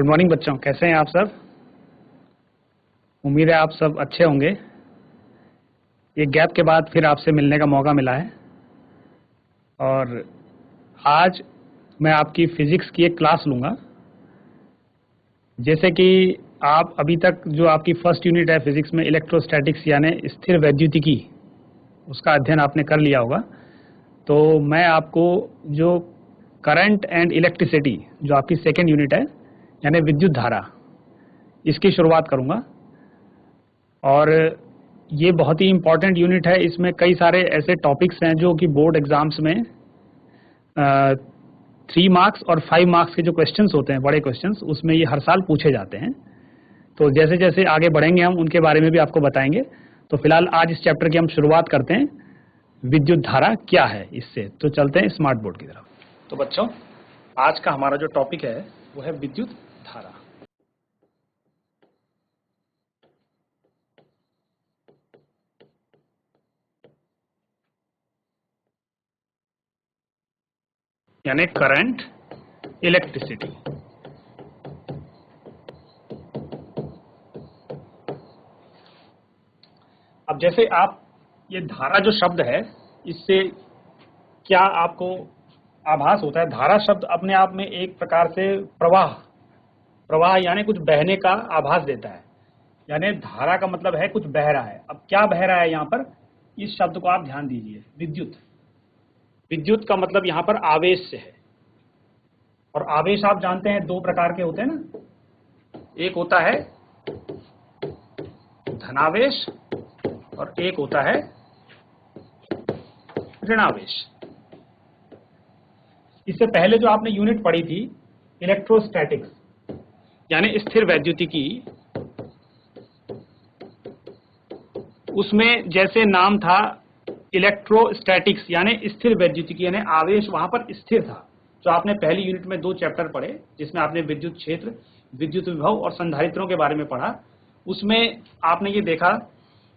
Good morning बच्चों, कैसे हैं आप सब। उम्मीद है आप सब अच्छे होंगे। ये गैप के बाद फिर आपसे मिलने का मौका मिला है और आज मैं आपकी फिजिक्स की एक क्लास लूँगा। जैसे कि आप अभी तक जो आपकी फर्स्ट यूनिट है फिजिक्स में इलेक्ट्रोस्टैटिक्स यानी स्थिर वैद्युतिकी, उसका अध्ययन आपने कर लिया होगा। तो मैं आपको जो करंट एंड इलेक्ट्रिसिटी जो आपकी सेकेंड यूनिट है यानी विद्युत धारा, इसकी शुरुआत करूंगा। और ये बहुत ही इम्पॉर्टेंट यूनिट है। इसमें कई सारे ऐसे टॉपिक्स हैं जो कि बोर्ड एग्जाम्स में 3 मार्क्स और 5 मार्क्स के जो क्वेश्चंस होते हैं, बड़े क्वेश्चंस, उसमें ये हर साल पूछे जाते हैं। तो जैसे जैसे आगे बढ़ेंगे हम उनके बारे में भी आपको बताएंगे। तो फिलहाल आज इस चैप्टर की हम शुरुआत करते हैं, विद्युत धारा क्या है इससे। तो चलते हैं स्मार्ट बोर्ड की तरफ। तो बच्चों, आज का हमारा जो टॉपिक है वो है विद्युत धारा। यानी करंट, इलेक्ट्रिसिटी। अब जैसे आप ये धारा जो शब्द है, इससे क्या आपको आभास होता है? धारा शब्द अपने आप में एक प्रकार से प्रवाह यानी कुछ बहने का आभास देता है। यानी धारा का मतलब है कुछ बह रहा है। अब क्या बह रहा है यहाँ पर, इस शब्द को आप ध्यान दीजिए। विद्युत का मतलब यहाँ पर आवेश से है। और आवेश आप जानते हैं 2 प्रकार के होते हैं ना। एक होता है धनावेश और एक होता है ऋणावेश। इससे पहले जो आपने यूनिट पढ़ी थी इलेक्ट्रोस्टैटिक्स यानी स्थिर वैद्युतिकी, उसमें जैसे नाम था इलेक्ट्रोस्टैटिक्स यानी स्थिर वैद्युतिकी, यानी आवेश वहां पर स्थिर था। जो आपने पहली यूनिट में 2 चैप्टर पढ़े जिसमें आपने विद्युत क्षेत्र, विद्युत विभव और संधारित्रों के बारे में पढ़ा, उसमें आपने ये देखा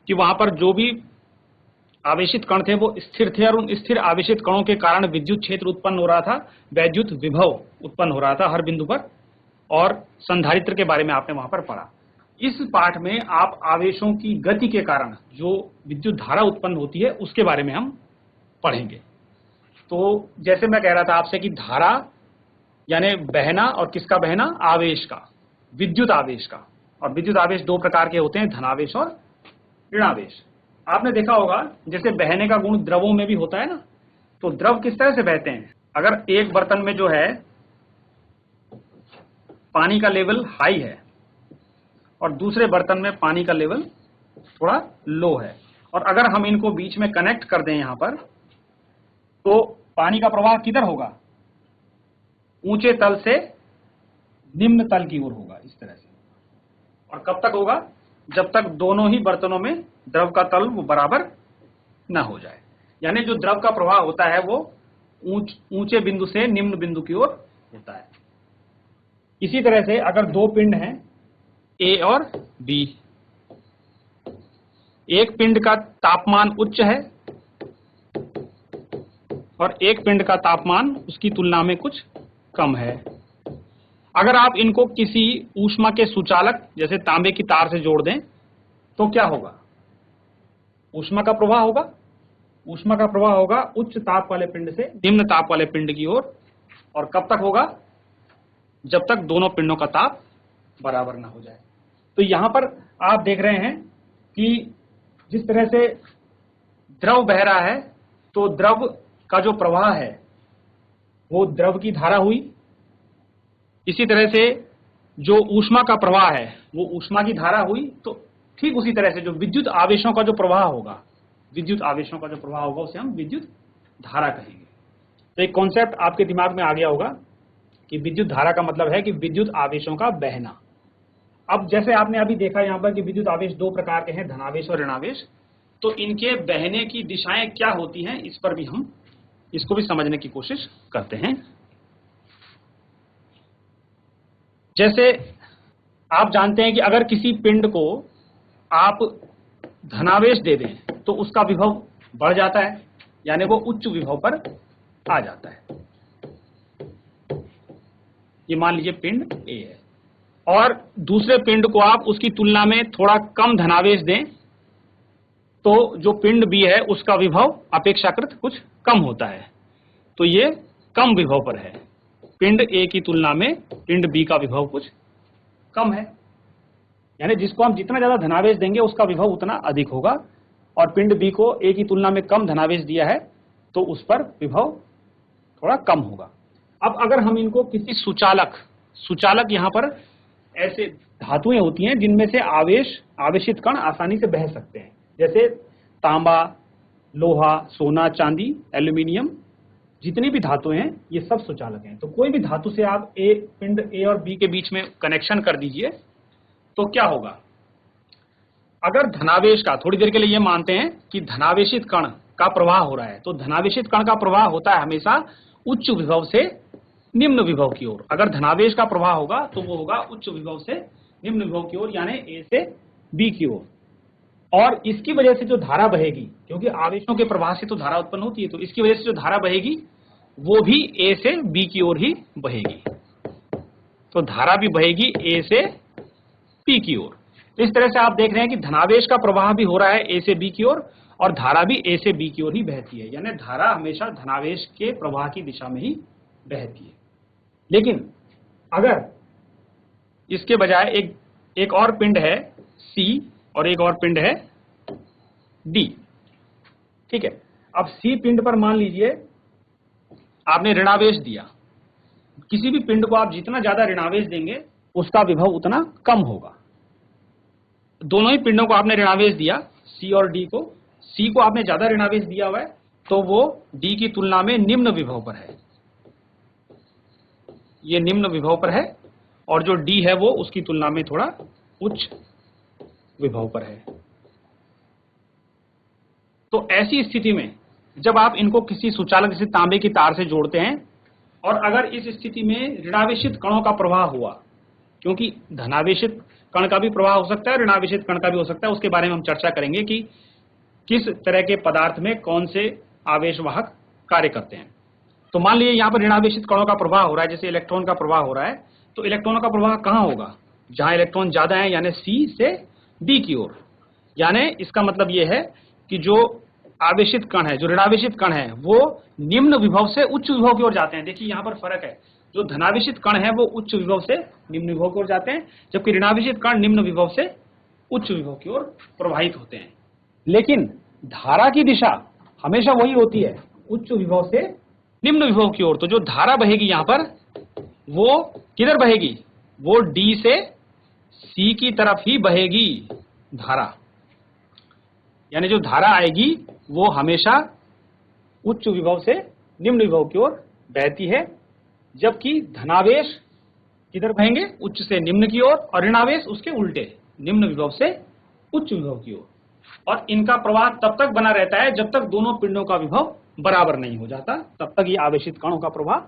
कि वहां पर जो भी आवेशित कण थे वो स्थिर थे और उन स्थिर आवेशित कणों के कारण विद्युत क्षेत्र उत्पन्न हो रहा था, वैद्युत विभव उत्पन्न हो रहा था हर बिंदु पर, और संधारित्र के बारे में आपने वहां पर पढ़ा। इस पाठ में आप आवेशों की गति के कारण जो विद्युत धारा उत्पन्न होती है उसके बारे में हम पढ़ेंगे। तो जैसे मैं कह रहा था आपसे कि धारा यानी बहना, और किसका बहना? आवेश का, विद्युत आवेश का। और विद्युत आवेश 2 प्रकार के होते हैं, धनावेश और ऋणावेश। आपने देखा होगा जैसे बहने का गुण द्रवों में भी होता है ना। तो द्रव किस तरह से बहते हैं? अगर एक बर्तन में जो है पानी का लेवल हाई है और दूसरे बर्तन में पानी का लेवल थोड़ा लो है, और अगर हम इनको बीच में कनेक्ट कर दें यहां पर, तो पानी का प्रवाह किधर होगा? ऊंचे तल से निम्न तल की ओर होगा, इस तरह से। और कब तक होगा? जब तक दोनों ही बर्तनों में द्रव का तल वो बराबर ना हो जाए। यानी जो द्रव का प्रवाह होता है वो ऊंचे बिंदु से निम्न बिंदु की ओर होता है। इसी तरह से अगर 2 पिंड हैं ए और बी, एक पिंड का तापमान उच्च है और एक पिंड का तापमान उसकी तुलना में कुछ कम है। अगर आप इनको किसी ऊष्मा के सुचालक जैसे तांबे की तार से जोड़ दें तो क्या होगा? ऊष्मा का प्रवाह होगा। ऊष्मा का प्रवाह होगा उच्च ताप वाले पिंड से निम्न ताप वाले पिंड की ओर। और कब तक होगा? जब तक दोनों पिंडों का ताप बराबर ना हो जाए। तो यहां पर आप देख रहे हैं कि जिस तरह से द्रव बह रहा है, तो द्रव का जो प्रवाह है वो द्रव की धारा हुई। इसी तरह से जो ऊष्मा का प्रवाह है वो ऊष्मा की धारा हुई। तो ठीक उसी तरह से जो विद्युत आवेशों का जो प्रवाह होगा, उसे हम विद्युत धारा कहेंगे। तो एक कॉन्सेप्ट आपके दिमाग में आ गया होगा कि विद्युत धारा का मतलब है कि विद्युत आवेशों का बहना। अब जैसे आपने अभी देखा यहाँ पर कि विद्युत आवेश 2 प्रकार के हैं, धनावेश और ऋणावेश। तो इनके बहने की दिशाएं क्या होती हैं, इस पर भी हम इसको भी समझने की कोशिश करते हैं। जैसे आप जानते हैं कि अगर किसी पिंड को आप धनावेश दे दें तो उसका विभव बढ़ जाता है, यानी वो उच्च विभव पर आ जाता है। ये मान लीजिए पिंड ए है। और दूसरे पिंड को आप उसकी तुलना में थोड़ा कम धनावेश दें तो जो पिंड बी है उसका विभव अपेक्षाकृत कुछ कम होता है, तो ये कम विभव पर है। पिंड ए की तुलना में पिंड बी का विभव कुछ कम है, यानी जिसको हम जितना ज्यादा धनावेश देंगे उसका विभव उतना अधिक होगा, और पिंड बी को ए की तुलना में कम धनावेश दिया है तो उस पर विभव थोड़ा कम होगा। अब अगर हम इनको किसी सुचालक यहां पर ऐसे धातुएं होती हैं जिनमें से आवेशित कण आसानी से बह सकते हैं, जैसे तांबा, लोहा, सोना, चांदी, एल्यूमिनियम, जितनी भी धातुएं हैं ये सब सुचालक हैं। तो कोई भी धातु से आप पिंड ए और बी के बीच में कनेक्शन कर दीजिए तो क्या होगा, अगर धनावेश का, थोड़ी देर के लिए ये मानते हैं कि धनावेशित कण का प्रवाह हो रहा है, तो धनावेशित कण का प्रवाह होता है हमेशा उच्च विभव से निम्न विभव की ओर। अगर धनावेश का प्रवाह होगा तो वो होगा उच्च विभव से निम्न विभव की ओर, यानी ए से बी की ओर। और इसकी वजह से जो धारा बहेगी, क्योंकि आवेशों के प्रवाह से तो धारा उत्पन्न होती है, तो इसकी वजह से जो धारा बहेगी वो भी ए से बी की ओर ही बहेगी। तो धारा भी बहेगी ए से पी की ओर। इस तरह से आप देख रहे हैं कि धनावेश का प्रवाह भी हो रहा है ए से बी की ओर और धारा भी ए से बी की ओर ही बहती है, यानी धारा हमेशा धनावेश के प्रवाह की दिशा में ही बहती है। लेकिन अगर इसके बजाय एक और पिंड है सी और एक और पिंड है डी, ठीक है। अब सी पिंड पर मान लीजिए आपने ऋणावेश दिया, किसी भी पिंड को आप जितना ज्यादा ऋणावेश देंगे उसका विभव उतना कम होगा। दोनों ही पिंडों को आपने ऋणावेश दिया, सी और डी को, सी को आपने ज्यादा ऋणावेश दिया हुआ है तो वो डी की तुलना में निम्न विभव पर है, ये निम्न विभव पर है, और जो डी है वो उसकी तुलना में थोड़ा उच्च विभव पर है। तो ऐसी स्थिति में जब आप इनको किसी सुचालक जैसे तांबे की तार से जोड़ते हैं और अगर इस स्थिति में ऋणावेशित कणों का प्रवाह हुआ, क्योंकि धनावेशित कण का भी प्रवाह हो सकता है, ऋणावेशित कण का भी हो सकता है, उसके बारे में हम चर्चा करेंगे कि किस तरह के पदार्थ में कौन से आवेशवाहक कार्य करते हैं। तो मान लीजिए यहाँ पर ऋणावेशित कणों का प्रवाह हो रहा है, जैसे इलेक्ट्रॉन का प्रवाह हो रहा है, तो इलेक्ट्रॉनों का प्रवाह कहाँ होगा, जहां इलेक्ट्रॉन ज्यादा है, यानी सी से डी की ओर। यानी इसका मतलब यह है कि जो आवेशित कण है, जो ऋणावेशित कण है, वो निम्न विभव से उच्च विभव की ओर जाते हैं। देखिए यहाँ पर फर्क है, जो धनावेशित कण है वो उच्च विभव से निम्न विभव की ओर जाते हैं, जबकि ऋणावेशित कण निम्न विभव से उच्च विभव की ओर प्रवाहित होते हैं। लेकिन धारा की दिशा हमेशा वही होती है, उच्च विभव से निम्न विभव की ओर। तो जो धारा बहेगी यहाँ पर वो किधर बहेगी, वो डी से सी की तरफ ही बहेगी धारा, यानी जो धारा आएगी वो हमेशा उच्च विभव से निम्न विभव की ओर बहती है, जबकि धनावेश किधर बहेंगे, उच्च से निम्न की ओर, और ऋणावेश उसके उल्टे, निम्न विभव से उच्च विभव की ओर। और इनका प्रवाह तब तक बना रहता है जब तक दोनों पिंडों का विभव बराबर नहीं हो जाता, तब तक ये आवेशित कणों का प्रवाह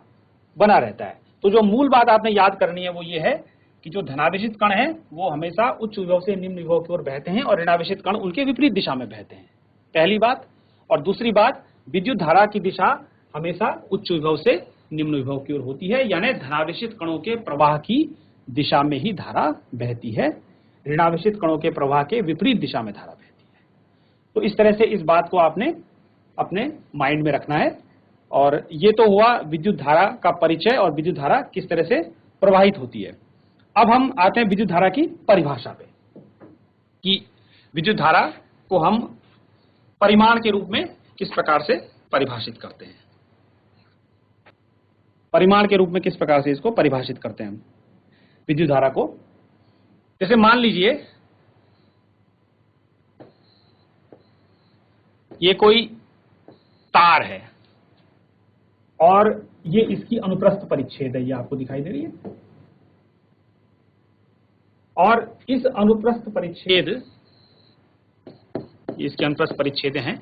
बना रहता है। तो जो मूल बात आपने याद करनी है वो ये है कि जो धनावेशित कण है वो हमेशा उच्च विभव से निम्न विभव की ओर बहते हैं और ऋणावेशित कण उनके विपरीत दिशा में बहते हैं, पहली बात। और दूसरी बात, विद्युत धारा की दिशा हमेशा उच्च विभव से निम्न विभव की ओर होती है, यानी धनावेशित कणों के प्रवाह की दिशा में ही धारा बहती है, ऋणावेशित कणों के प्रवाह के विपरीत दिशा में धारा बहती है। तो इस तरह से इस बात को आपने अपने माइंड में रखना है। और ये तो हुआ विद्युत धारा का परिचय और विद्युत धारा किस तरह से प्रवाहित होती है। अब हम आते हैं विद्युत धारा की परिभाषा पे, कि विद्युत धारा को हम परिमाण के रूप में किस प्रकार से परिभाषित करते हैं। परिमाण के रूप में किस प्रकार से इसको परिभाषित करते हैं हम विद्युत धारा को। जैसे मान लीजिए ये कोई तार है और ये इसकी अनुप्रस्थ परिच्छेद है, ये आपको दिखाई दे रही है, और इस अनुप्रस्थ परिच्छेद, ये इसके अनुप्रस्थ परिच्छेद हैं।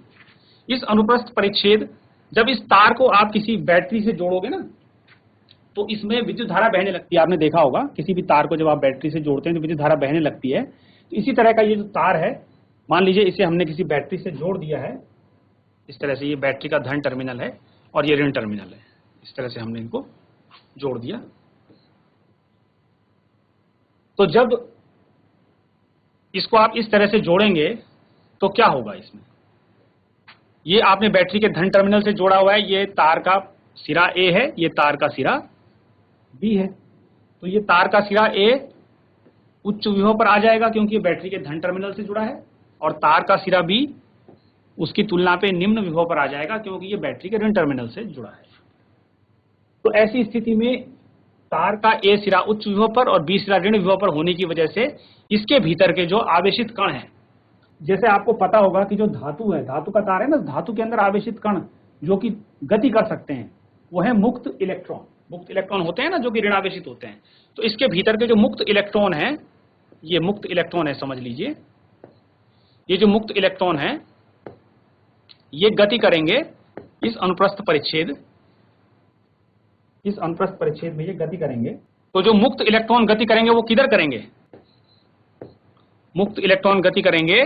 इस अनुप्रस्थ परिच्छेद, जब इस तार को आप किसी बैटरी से जोड़ोगे ना तो इसमें विद्युत धारा बहने लगती है। आपने देखा होगा किसी भी तार को जब आप बैटरी से जोड़ते हैं तो विद्युत धारा बहने लगती है। तो इसी तरह का ये जो तार है, मान लीजिए इसे हमने किसी बैटरी से जोड़ दिया है, इस तरह से, ये बैटरी का धन टर्मिनल है और ये ऋण टर्मिनल है, इस तरह से हमने इनको जोड़ दिया। तो जब इसको आप इस तरह से जोड़ेंगे तो क्या होगा इसमें, ये आपने बैटरी के धन टर्मिनल से जोड़ा हुआ है, ये तार का सिरा A है, ये तार का सिरा B है। तो ये तार का सिरा A उच्च विभव पर आ जाएगा क्योंकि ये बैटरी के धन टर्मिनल से जुड़ा है, और तार का सिरा B उसकी तुलना पे निम्न विभव पर आ जाएगा क्योंकि ये बैटरी के ऋण टर्मिनल से जुड़ा है। तो ऐसी स्थिति में तार का A सिरा उच्च विभव पर और B सिरा ऋण विभव पर होने की वजह से इसके भीतर के जो आवेशित कण हैं, जैसे आपको पता होगा कि जो धातु है, धातु का तार है ना, धातु के अंदर आवेशित कण जो कि गति कर सकते हैं वो है मुक्त इलेक्ट्रॉन। मुक्त इलेक्ट्रॉन होते हैं ना जो कि ऋण आवेशित होते हैं। तो इसके भीतर के जो मुक्त इलेक्ट्रॉन है, ये मुक्त इलेक्ट्रॉन है, समझ लीजिए ये जो मुक्त इलेक्ट्रॉन है ये गति करेंगे इस अनुप्रस्थ परिच्छेद में ये गति करेंगे। तो जो मुक्त इलेक्ट्रॉन गति करेंगे वो किधर करेंगे, मुक्त इलेक्ट्रॉन गति करेंगे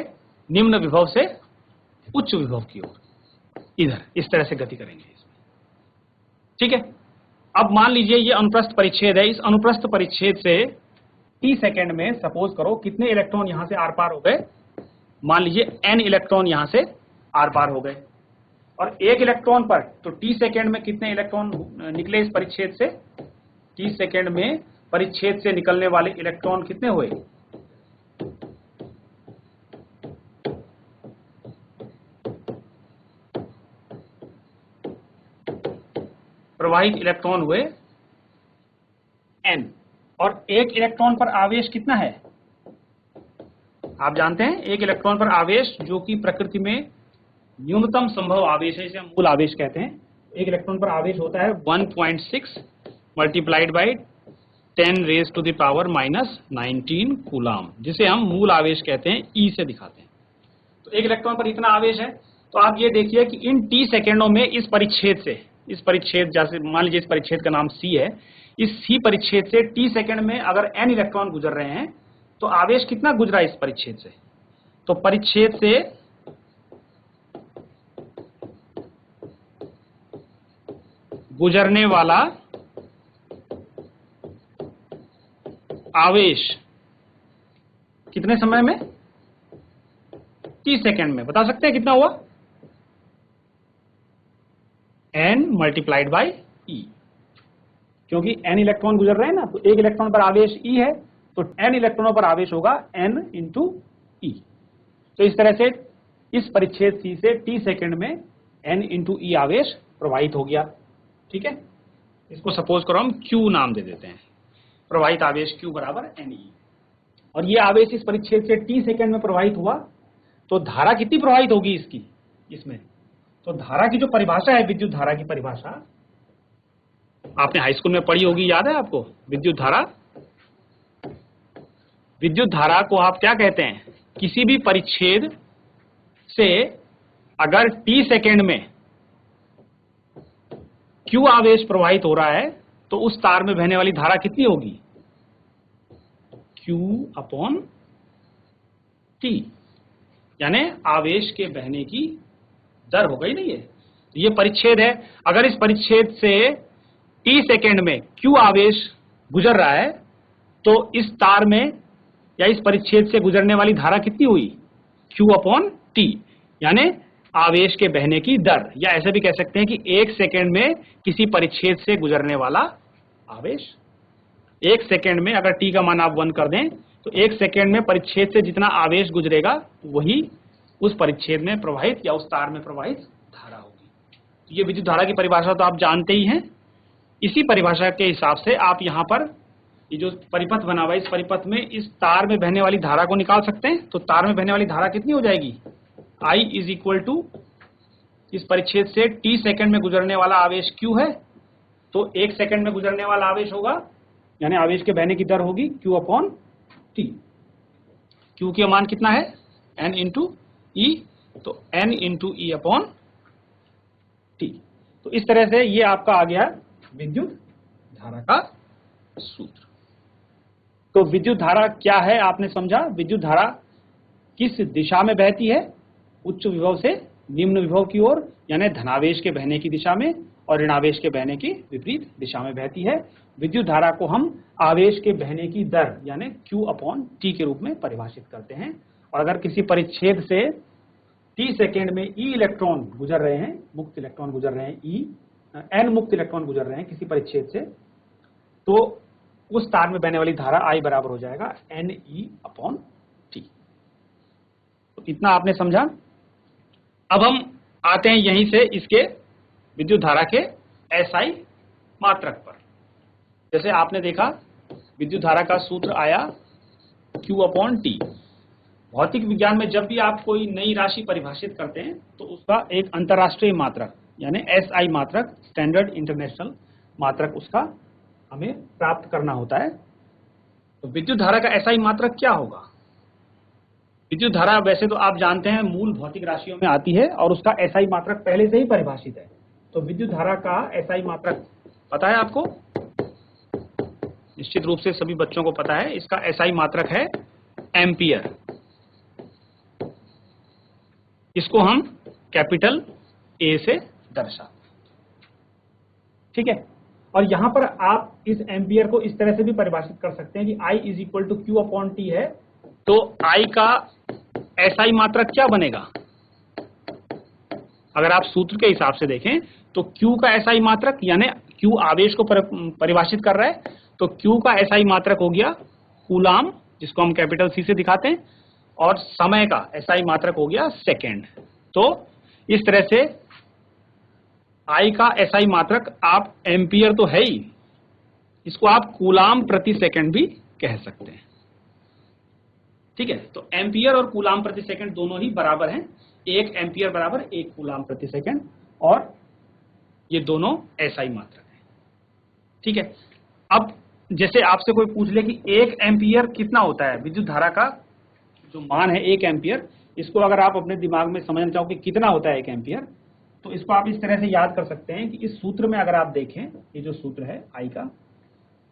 निम्न विभव से उच्च विभव की ओर, इधर इस तरह से गति करेंगे इसमें, ठीक है। अब मान लीजिए ये अनुप्रस्थ परिच्छेद है, इस अनुप्रस्थ परिच्छेद से t सेकेंड में सपोज करो कितने इलेक्ट्रॉन यहां से आर पार हो गए, मान लीजिए n इलेक्ट्रॉन यहां से आर पार हो गए, और एक इलेक्ट्रॉन पर तो t सेकेंड में कितने इलेक्ट्रॉन निकले इस परिच्छेद से, t सेकेंड में परिच्छेद से निकलने वाले इलेक्ट्रॉन कितने हुए, प्रवाहित इलेक्ट्रॉन हुए n, और एक इलेक्ट्रॉन पर आवेश कितना है, आप जानते हैं एक इलेक्ट्रॉन पर आवेश जो कि प्रकृति में न्यूनतम संभव आवेश है, इसे हम मूल आवेश कहते हैं। एक इलेक्ट्रॉन पर आवेश होता है 1.6 multiplied by 10 raise to the power -19 coulomb, जिसे हम मूल आवेश कहते हैं, ई से दिखाते हैं। तो एक इलेक्ट्रॉन पर इतना आवेश है। तो आप ये देखिए कि इन t सेकेंडों में इस परिच्छेद से, इस परिच्छेद जैसे मान लीजिए इस परिच्छेद का नाम C है, इस C परिच्छेद से t सेकेंड में अगर n इलेक्ट्रॉन गुजर रहे हैं तो आवेश कितना गुजरा इस परिच्छेद से, तो परिच्छेद से गुजरने वाला आवेश कितने समय में, t सेकेंड में, बता सकते हैं कितना हुआ, n मल्टीप्लाइड बाई e, क्योंकि n इलेक्ट्रॉन गुजर रहे हैं ना, तो एक इलेक्ट्रॉन पर आवेश e है तो n इलेक्ट्रॉनों पर आवेश होगा n इंटू e। तो इस तरह से इस परिच्छेद C से t सेकेंड में n इंटू e आवेश प्रवाहित हो गया, ठीक है। इसको सपोज करो हम q नाम दे देते हैं, प्रवाहित आवेश q बराबर ne, और ये आवेश इस परिच्छेद से t सेकेंड में प्रवाहित हुआ। तो धारा कितनी प्रवाहित होगी इसकी, इसमें तो धारा की जो परिभाषा है, विद्युत धारा की परिभाषा आपने हाई स्कूल में पढ़ी होगी, याद है आपको, विद्युत धारा को आप क्या कहते हैं, किसी भी परिच्छेद से अगर t सेकेंड में q आवेश प्रवाहित हो रहा है तो उस तार में बहने वाली धारा कितनी होगी, q अपॉन t, यानी आवेश के बहने की दर हो गई नहीं है। ये परिच्छेद है, अगर इस परिच्छेद से t सेकेंड में q आवेश गुजर रहा है तो इस तार में या इस परिच्छेद से गुजरने वाली धारा कितनी हुई, q अपॉन t, यानी आवेश के बहने की दर, या ऐसे भी कह सकते हैं कि एक सेकेंड में किसी परिच्छेद से गुजरने वाला आवेश। एक सेकेंड में अगर t का मान आप 1 कर दें तो एक सेकेंड में परिच्छेद से जितना आवेश गुजरेगा वही उस परिच्छेद में प्रवाहित या उस तार में प्रवाहित धारा होगी। ये विद्युत धारा की परिभाषा तो आप जानते ही हैं। इसी परिभाषा के हिसाब से आप यहाँ पर ये जो परिपथ बना हुआ है, इस परिपथ में इस तार में बहने वाली धारा को निकाल सकते हैं। तो तार में बहने वाली धारा कितनी हो जाएगी, I इज इक्वल टू, इस परिच्छेद से t सेकेंड में गुजरने वाला आवेश q है, तो एक सेकेंड में गुजरने वाला आवेश होगा, यानी आवेश के बहने की दर होगी q अपॉन t। q का मान कितना है, n इंटू e, तो n into e upon t। तो इस तरह से ये आपका आ गया विद्युत धारा का सूत्र। तो विद्युत धारा क्या है आपने समझा, विद्युत धारा किस दिशा में बहती है, उच्च विभव से निम्न विभव की ओर, यानी धनावेश के बहने की दिशा में, और ऋण आवेश के बहने की विपरीत दिशा में बहती है। विद्युत धारा को हम आवेश के बहने की दर यानी Q/T के रूप में परिभाषित करते हैं। और अगर किसी परिच्छेद से t सेकेंड में E इलेक्ट्रॉन गुजर रहे हैं, मुक्त इलेक्ट्रॉन गुजर रहे हैं, n मुक्त इलेक्ट्रॉन गुजर रहे हैं किसी परिच्छेद से, तो उस तार में बहने वाली धारा I बराबर हो जाएगा NE/T। तो इतना आपने समझा। अब हम आते हैं यहीं से इसके विद्युत धारा के SI मात्रक पर। जैसे आपने देखा विद्युत धारा का सूत्र आया Q/T। भौतिक विज्ञान में जब भी आप कोई नई राशि परिभाषित करते हैं तो उसका एक अंतर्राष्ट्रीय मात्रक यानी SI मात्रक, स्टैंडर्ड इंटरनेशनल मात्रक, उसका हमें प्राप्त करना होता है। तो विद्युत धारा का SI मात्रक क्या होगा? विद्युत धारा वैसे तो आप जानते हैं मूल भौतिक राशियों में आती है और उसका SI मात्रक पहले से ही परिभाषित है। तो विद्युत धारा का SI मात्रक पता है आपको? निश्चित रूप से सभी बच्चों को पता है। इसका SI मात्रक है एम्पियर। इसको हम कैपिटल A से दर्शाते हैं, ठीक है। और यहां पर आप इस एम्पियर को इस तरह से भी परिभाषित कर सकते हैं कि I = Q/T है। तो I का SI मात्रक क्या बनेगा? अगर आप सूत्र के हिसाब से देखें तो Q का SI मात्रक यानी Q आवेश को परिभाषित कर रहा है, तो Q का SI मात्रक हो गया कूलाम, जिसको हम कैपिटल C से दिखाते हैं, और समय का SI मात्रक हो गया सेकेंड। तो इस तरह से I का SI मात्रक आप एम्पियर तो है ही, इसको आप कूलाम प्रति सेकंड भी कह सकते हैं, ठीक है। तो एम्पियर और कूलाम प्रति सेकंड दोनों ही बराबर हैं। 1 एम्पियर बराबर 1 कूलाम प्रति सेकंड, और ये दोनों SI मात्रक हैं, ठीक है। अब जैसे आपसे कोई पूछ ले कि 1 एम्पियर कितना होता है, विद्युत धारा का जो मान है 1 एम्पियर, इसको अगर आप अपने दिमाग में समझना चाहो कि कितना होता है 1 एम्पियर, तो इसको आप इस तरह से याद कर सकते हैं कि इस सूत्र में अगर आप देखें, ये जो सूत्र है I का,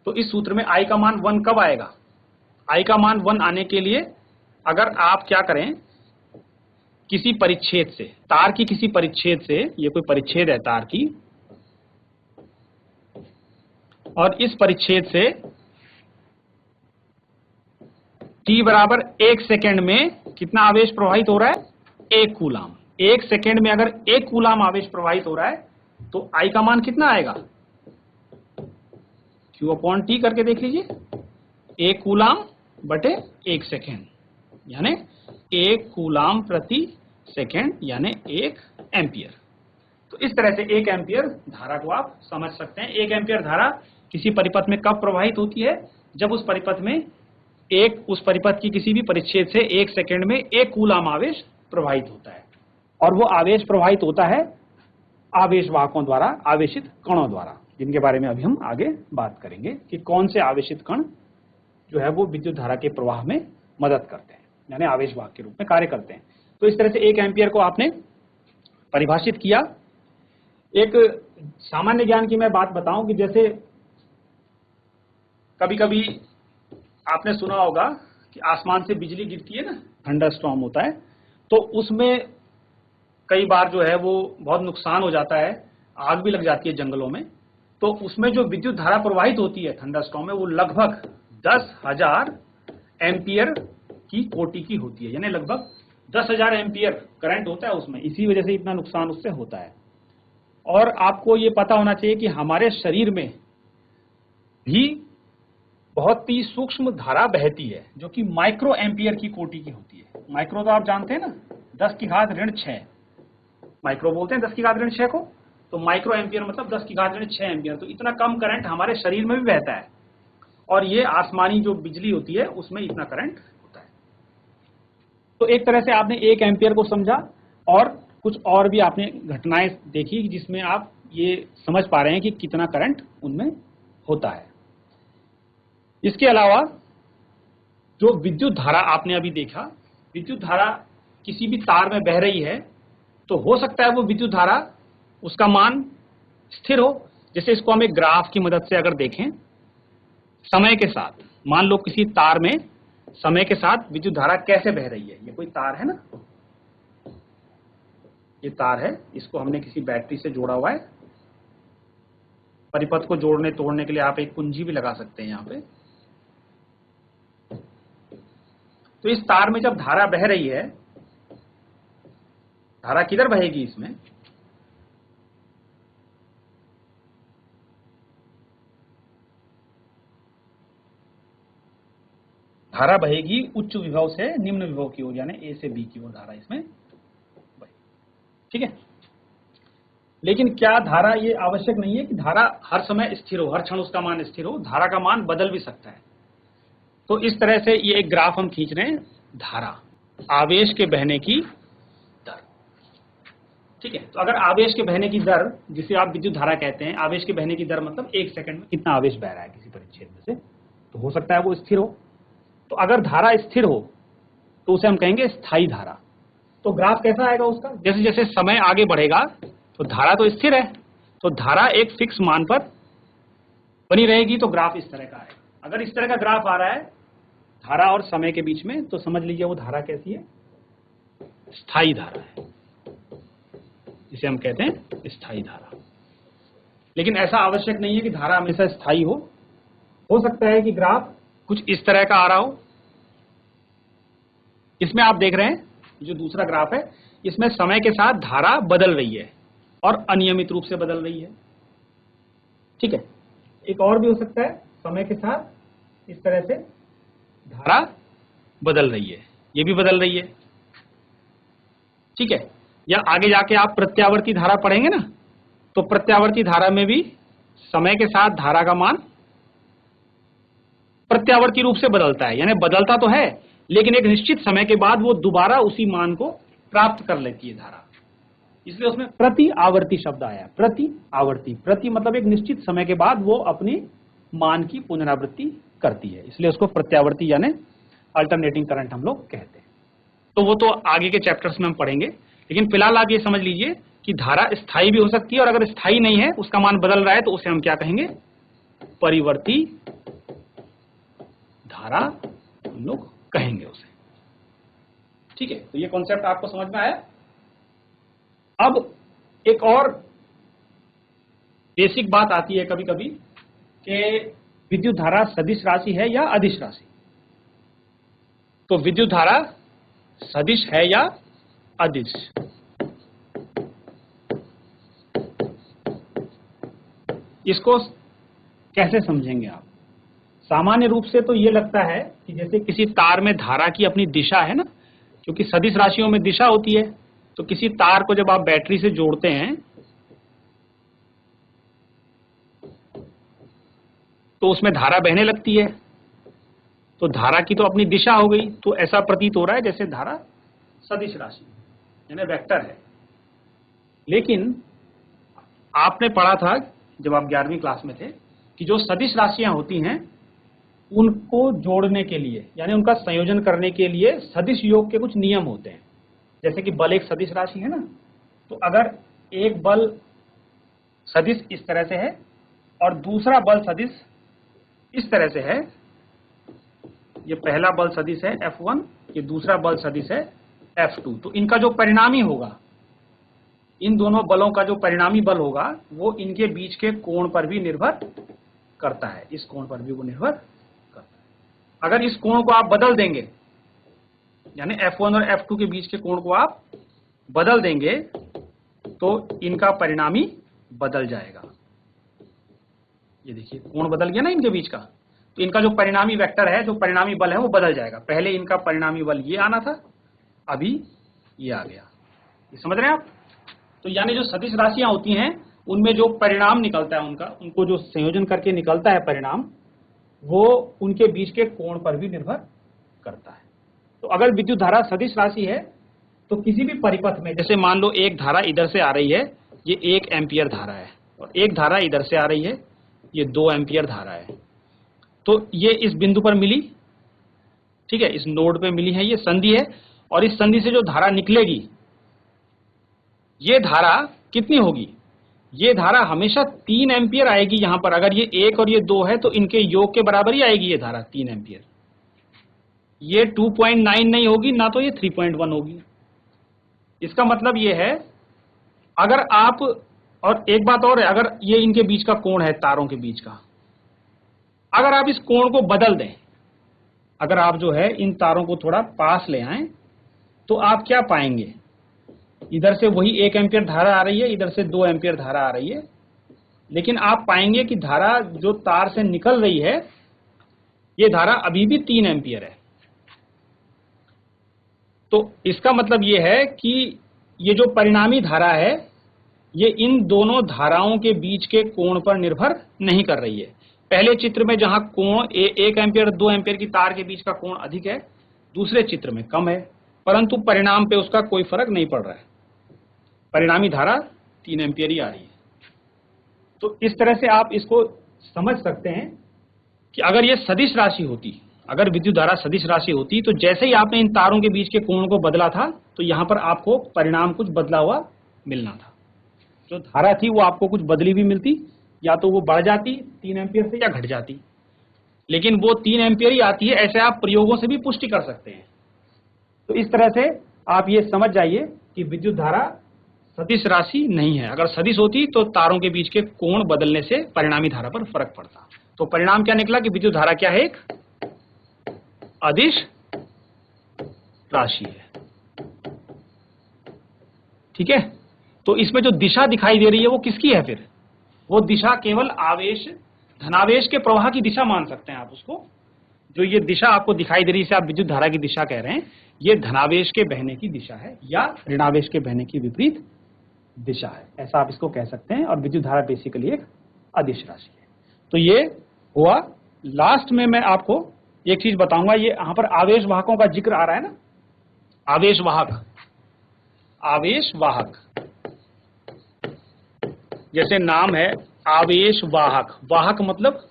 तो इस सूत्र में I का मान 1 कब आएगा? I का मान 1 आने के लिए अगर आप क्या करें, किसी परिच्छेद से, तार की किसी परिच्छेद से, ये कोई परिच्छेद है तार की, और इस परिच्छेद से t बराबर 1 सेकेंड में कितना आवेश प्रवाहित हो रहा है? 1 कूलाम। 1 सेकेंड में अगर 1 कूलाम आवेश प्रवाहित हो रहा है तो I का मान कितना आएगा? Q/T करके देख लीजिए, 1 कूलाम बटे 1 सेकेंड यानी 1 कूलाम प्रति सेकेंड यानी 1 एम्पियर। तो इस तरह से 1 एम्पियर धारा को आप समझ सकते हैं। 1 एम्पियर धारा किसी परिपथ में कब प्रवाहित होती है? जब उस परिपथ में उस परिपथ की किसी भी परिच्छेद से 1 सेकेंड में 1 कूलाम आवेश प्रवाहित होता है, और वो आवेश प्रवाहित होता है आवेशवाहकों द्वारा, आवेशित कणों द्वारा, जिनके बारे में अभी हम आगे बात करेंगे कि कौन से आवेशित कण जो है वो विद्युत धारा के प्रवाह में मदद करते हैं, यानी आवेशवाहक के रूप में कार्य करते हैं। तो इस तरह से 1 एम्पियर को आपने परिभाषित किया। एक सामान्य ज्ञान की मैं बात बताऊं कि जैसे कभी कभी आपने सुना होगा कि आसमान से बिजली गिरती है ना, थंडरस्टॉर्म होता है, तो उसमें कई बार जो है वो बहुत नुकसान हो जाता है, आग भी लग जाती है जंगलों में। तो उसमें जो विद्युत धारा प्रवाहित होती है थंडरस्टॉर्म में, वो लगभग 10,000 एम्पियर की कोटि की होती है, यानी लगभग 10,000 एम्पियर करंट होता है उसमें, इसी वजह से इतना नुकसान उससे होता है। और आपको ये पता होना चाहिए कि हमारे शरीर में भी बहुत ही सूक्ष्म धारा बहती है जो कि माइक्रो एम्पियर की कोटि की होती है। माइक्रो तो आप जानते हैं ना, 10⁻6 माइक्रो बोलते हैं 10⁻6 को। तो माइक्रो एम्पियर मतलब 10⁻6 एम्पियर। तो इतना कम करंट हमारे शरीर में भी बहता है, और ये आसमानी जो बिजली होती है उसमें इतना करंट होता है। तो एक तरह से आपने 1 एम्पियर को समझा, और कुछ और भी आपने घटनाएं देखी जिसमें आप ये समझ पा रहे हैं कि कितना करंट उनमें होता है। इसके अलावा जो विद्युत धारा आपने अभी देखा, विद्युत धारा किसी भी तार में बह रही है, तो हो सकता है वो विद्युत धारा उसका मान स्थिर हो। जैसे इसको हम एक ग्राफ की मदद से अगर देखें, समय के साथ, मान लो किसी तार में समय के साथ विद्युत धारा कैसे बह रही है। ये कोई तार है ना, ये तार है, इसको हमने किसी बैटरी से जोड़ा हुआ है, परिपथ को जोड़ने तोड़ने के लिए आप एक कुंजी भी लगा सकते हैं यहाँ पे। तो इस तार में जब धारा बह रही है, धारा किधर बहेगी इसमें? धारा बहेगी उच्च विभव से निम्न विभव की ओर, यानी ए से बी की ओर धारा इसमें बहेगी। ठीक है, लेकिन क्या धारा, ये आवश्यक नहीं है कि धारा हर समय स्थिर हो, हर क्षण उसका मान स्थिर हो, धारा का मान बदल भी सकता है। तो इस तरह से ये एक ग्राफ हम खींच रहे हैं, धारा, आवेश के बहने की दर। ठीक है, तो अगर आवेश के बहने की दर, जिसे आप विद्युत धारा कहते हैं, आवेश के बहने की दर मतलब 1 सेकंड में कितना आवेश बह रहा है किसी परिच्छेद में से, तो हो सकता है वो स्थिर हो। तो अगर धारा स्थिर हो तो उसे हम कहेंगे स्थायी धारा। तो ग्राफ कैसा आएगा उसका? जैसे जैसे समय आगे बढ़ेगा तो धारा तो स्थिर है, तो धारा एक फिक्स मान पर बनी रहेगी, तो ग्राफ इस तरह का आएगा। अगर इस तरह का ग्राफ आ रहा है धारा और समय के बीच में, तो समझ लीजिए वो धारा कैसी है? स्थायी धारा है, जिसे हम कहते हैं स्थायी धारा। लेकिन ऐसा आवश्यक नहीं है कि धारा हमेशा स्थायी हो सकता है कि ग्राफ कुछ इस तरह का आ रहा हो। इसमें आप देख रहे हैं जो दूसरा ग्राफ है, इसमें समय के साथ धारा बदल रही है और अनियमित रूप से बदल रही है। ठीक है, एक और भी हो सकता है, समय के साथ इस तरह से धारा बदल रही है, ये भी बदल रही है। ठीक है, या आगे जाके आप प्रत्यावर्ती धारा पढ़ेंगे ना, तो प्रत्यावर्ती धारा में भी समय के साथ धारा का मान प्रत्यावर्ती रूप से बदलता है, यानी बदलता तो है लेकिन एक निश्चित समय के बाद वो दोबारा उसी मान को प्राप्त कर लेती है धारा, इसलिए उसमें प्रति आवर्ती शब्द आया। प्रति आवर्ती, प्रति मतलब एक निश्चित समय के बाद वो अपनी मान की पुनरावृत्ति करती है, इसलिए उसको प्रत्यावर्ती यानी अल्टरनेटिंग करंट हम लोग कहते हैं। तो वो तो आगे के चैप्टर्स में हम पढ़ेंगे, लेकिन फिलहाल आप ये समझ लीजिए कि धारा स्थायी भी हो सकती है, और अगर स्थायी नहीं है, उसका मान बदल रहा है, तो उसे हम क्या कहेंगे? परिवर्ती धारा हम लोग कहेंगे उसे। ठीक है, तो ये कॉन्सेप्ट आपको समझ में आया। अब एक और बेसिक बात आती है कभी कभी कि विद्युत धारा सदिश राशि है या अदिश राशि। तो विद्युत धारा सदिश है या अदिश? इसको कैसे समझेंगे आप? सामान्य रूप से तो ये लगता है कि जैसे किसी तार में धारा की अपनी दिशा है ना, क्योंकि सदिश राशियों में दिशा होती है, तो किसी तार को जब आप बैटरी से जोड़ते हैं तो उसमें धारा बहने लगती है, तो धारा की तो अपनी दिशा हो गई। तो ऐसा प्रतीत हो रहा है जैसे धारा सदिश राशि यानी वेक्टर है। लेकिन आपने पढ़ा था जब आप 11वीं क्लास में थे कि जो सदिश राशियां होती हैं उनको जोड़ने के लिए यानी उनका संयोजन करने के लिए सदिश योग के कुछ नियम होते हैं। जैसे कि बल एक सदिश राशि है ना, तो अगर एक बल सदिश इस तरह से है और दूसरा बल सदिश इस तरह से है, ये पहला बल सदिश है F1, ये दूसरा बल सदिश है F2, तो इनका जो परिणामी होगा, इन दोनों बलों का जो परिणामी बल होगा वो इनके बीच के कोण पर भी निर्भर करता है, इस कोण पर भी वो निर्भर करता है। अगर इस कोण को आप बदल देंगे, यानी F1 और F2 के बीच के कोण को आप बदल देंगे, तो इनका परिणामी बदल जाएगा। ये देखिए कोण बदल गया ना इनके बीच का, तो इनका जो परिणामी वेक्टर है, जो परिणामी बल है, वो बदल जाएगा। पहले इनका परिणामी बल ये आना था, अभी ये आ गया। ये समझ रहे हैं आप? तो यानी जो सदिश राशियां होती हैं उनमें जो परिणाम निकलता है उनको जो संयोजन करके निकलता है परिणाम, वो उनके बीच के कोण पर भी निर्भर करता है। तो अगर विद्युत धारा सदिश राशि है तो किसी भी परिपथ में, जैसे मान लो एक धारा इधर से आ रही है, ये 1 एम्पियर धारा है, और एक धारा इधर से आ रही है, ये 2 एम्पियर धारा है, तो ये इस बिंदु पर मिली, ठीक है, इस नोड पे मिली है, ये संधि है, और इस संधि से जो धारा निकलेगी, ये धारा कितनी होगी? ये धारा हमेशा 3 एम्पियर आएगी। यहां पर अगर ये 1 और ये 2 है तो इनके योग के बराबर ही आएगी ये धारा 3 एम्पियर। ये 2.9 नहीं होगी, ना तो ये 3.1 होगी। इसका मतलब ये है, अगर आप और एक बात और है, अगर ये इनके बीच का कोण है, तारों के बीच का, अगर आप इस कोण को बदल दें, अगर आप जो है इन तारों को थोड़ा पास ले आए, तो आप क्या पाएंगे, इधर से वही 1 एम्पियर धारा आ रही है, इधर से 2 एम्पियर धारा आ रही है, लेकिन आप पाएंगे कि धारा जो तार से निकल रही है, ये धारा अभी भी 3 एम्पियर है। तो इसका मतलब ये है कि ये जो परिणामी धारा है, ये इन दोनों धाराओं के बीच के कोण पर निर्भर नहीं कर रही है। पहले चित्र में जहां कोण 1 एम्पियर 2 एम्पियर की तार के बीच का कोण अधिक है, दूसरे चित्र में कम है, परंतु परिणाम पे उसका कोई फर्क नहीं पड़ रहा है, परिणामी धारा 3 एम्पियर ही आ रही है। तो इस तरह से आप इसको समझ सकते हैं कि अगर ये सदिश राशि होती, अगर विद्युत धारा सदिश राशि होती, तो जैसे ही आपने इन तारों के बीच के कोण को बदला था, तो यहां पर आपको परिणाम कुछ बदला हुआ मिलना था। जो धारा थी वो आपको कुछ बदली भी मिलती, या तो वो बढ़ जाती 3 एम्पियर से या घट जाती, लेकिन वो 3 एम्पियर ही आती है, ऐसे आप प्रयोगों से भी पुष्टि कर सकते हैं। तो इस तरह से आप ये समझ जाइए कि विद्युत धारा सदिश राशि नहीं है। अगर सदिश होती तो तारों के बीच के कोण बदलने से परिणामी धारा पर फर्क पड़ता। तो परिणाम क्या निकला कि विद्युत धारा क्या है, एक अदिश राशि है। ठीक है, तो इसमें जो दिशा दिखाई दे रही है वो किसकी है, फिर वो दिशा केवल आवेश, धनावेश के प्रवाह की दिशा मान सकते हैं आप उसको। जो ये दिशा आपको दिखाई दे रही है, इसे आप विद्युत धारा की दिशा कह रहे हैं, ये धनावेश के बहने की दिशा है या ऋणावेश के बहने की विपरीत दिशा है, ऐसा आप इसको कह सकते हैं। और विद्युत धारा बेसिकली एक अदिश राशि है। तो ये हुआ। लास्ट में मैं आपको एक चीज बताऊंगा, ये यहां पर आवेश वाहकों का जिक्र आ रहा है ना, आवेश वाहक, आवेश वाहक, जैसे नाम है आवेश वाहक, वाहक मतलब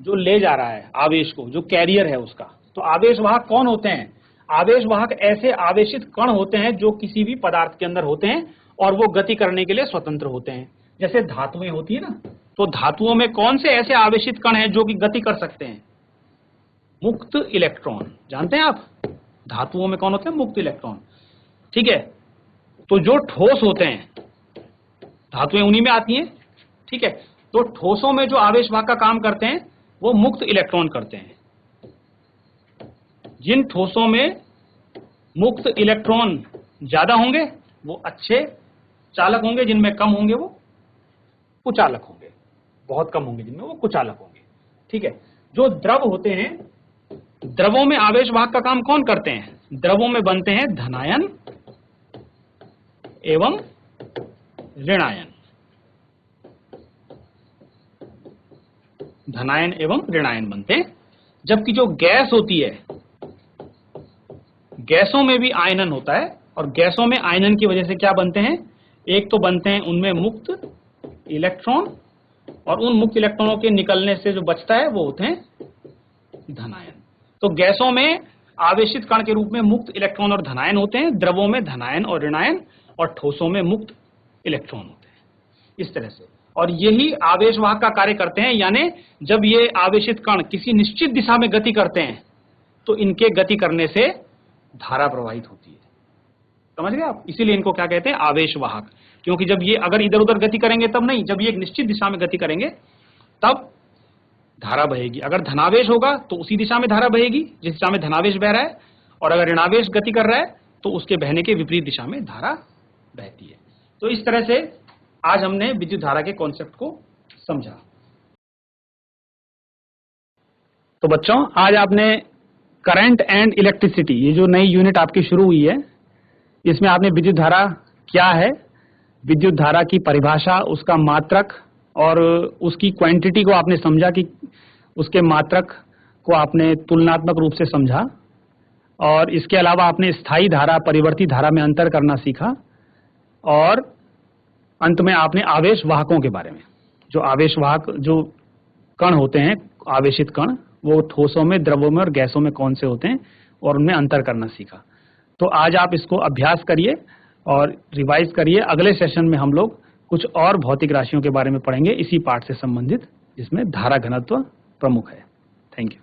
जो ले जा रहा है आवेश को, जो कैरियर है उसका। तो आवेश वाहक कौन होते हैं, आवेश वाहक ऐसे आवेशित कण होते हैं जो किसी भी पदार्थ के अंदर होते हैं और वो गति करने के लिए स्वतंत्र होते हैं। जैसे धातुएं होती है ना, तो धातुओं में कौन से ऐसे आवेशित कण हैं जो कि गति कर सकते हैं, मुक्त इलेक्ट्रॉन। जानते हैं आप धातुओं में कौन होते हैं, मुक्त इलेक्ट्रॉन। ठीक है, तो जो ठोस होते हैं, धातुएं उन्हीं में आती हैं। ठीक है, तो ठोसों में जो आवेश वाहक का काम करते हैं वो मुक्त इलेक्ट्रॉन करते हैं। जिन ठोसों में मुक्त इलेक्ट्रॉन ज्यादा होंगे वो अच्छे चालक होंगे, जिनमें कम होंगे वो कुचालक होंगे, बहुत कम होंगे जिनमें वो कुचालक होंगे। ठीक है, जो द्रव होते हैं, द्रवों में आवेश वाहक का काम कौन करते हैं, द्रवों में बनते हैं धनायन एवं ऋणायन, धनायन एवं ऋणायन बनते हैं। जबकि जो गैस होती है, गैसों में भी आयनन होता है, और गैसों में आयनन की वजह से क्या बनते हैं, एक तो बनते हैं उनमें मुक्त इलेक्ट्रॉन, और उन मुक्त इलेक्ट्रॉनों के निकलने से जो बचता है वो होते हैं धनायन। तो गैसों में आवेशित कण के रूप में मुक्त इलेक्ट्रॉन और धनायन होते हैं, द्रवों में धनायन और ऋणायन, और ठोसों में मुक्त इलेक्ट्रॉन होते हैं, इस तरह से। और यही आवेश वाहक का कार्य करते हैं, यानी जब ये आवेशित कण किसी निश्चित दिशा में गति करते हैं तो इनके गति करने से धारा प्रवाहित होती है। समझ गए आप, इसीलिए इनको क्या कहते हैं, आवेश वाहक। क्योंकि जब ये अगर इधर उधर गति करेंगे तब नहीं, जब ये एक निश्चित दिशा में गति करेंगे तब धारा बहेगी। अगर धनावेश होगा तो उसी दिशा में धारा बहेगी जिस दिशा में धनावेश बह रहा है, और अगर ऋणावेश गति कर रहा है तो उसके बहने के विपरीत दिशा में धारा बहती है। तो इस तरह से आज हमने विद्युत धारा के कॉन्सेप्ट को समझा। तो बच्चों, आज आपने करंट एंड इलेक्ट्रिसिटी, ये जो नई यूनिट आपकी शुरू हुई है, इसमें आपने विद्युत धारा क्या है, विद्युत धारा की परिभाषा, उसका मात्रक और उसकी क्वांटिटी को आपने समझा कि उसके मात्रक को आपने तुलनात्मक रूप से समझा, और इसके अलावा आपने स्थायी धारा परिवर्ती धारा में अंतर करना सीखा, और अंत में आपने आवेश वाहकों के बारे में, जो आवेश वाहक जो कण होते हैं, आवेशित कण, वो ठोसों में, द्रवों में और गैसों में कौन से होते हैं, और उनमें अंतर करना सीखा। तो आज आप इसको अभ्यास करिए और रिवाइज करिए। अगले सेशन में हम लोग कुछ और भौतिक राशियों के बारे में पढ़ेंगे इसी पाठ से संबंधित, जिसमें धारा घनत्व प्रमुख है। Thank you.